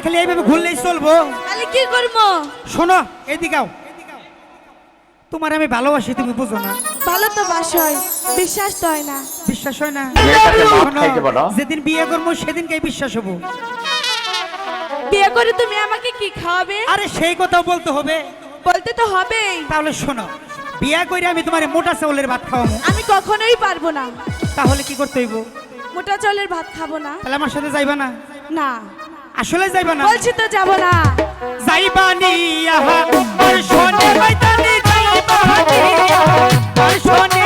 খালি এইভাবে ঘুরলেই চলবো? তাহলে কি করবো? শোনো এদিকাও, তোমার আমি ভালোবাসি, তুমি বুঝো না? ভালো তো বাসয়, বিশ্বাস তো হয় না। বিশ্বাস হয় না? মেয়েটাকে মদ শোনো, খাইতে বলো। যেদিন বিয়ে করবো সেদিনকে বিশ্বাস হবো। বিয়ে করে তুমি আমাকে কি খাওয়াবে? আরে সেই কথাও বলতে হবে। বলতে তো হবেই। তাহলে শোনো, বিয়ে করে আমি তোমার মোটা চাউলের ভাত খাওয়াবো। আমি কখনোই পারবো না। তাহলে কি করতে হইব? মোটা চালের ভাত খাবো না। তাহলে আমার সাথে যাইবা না? না, আসলে যাইবা না? বলছি তো যাবো না। যাইবানি আহা আর শোনে বাইতানি যাইবানি আহা আর শোনে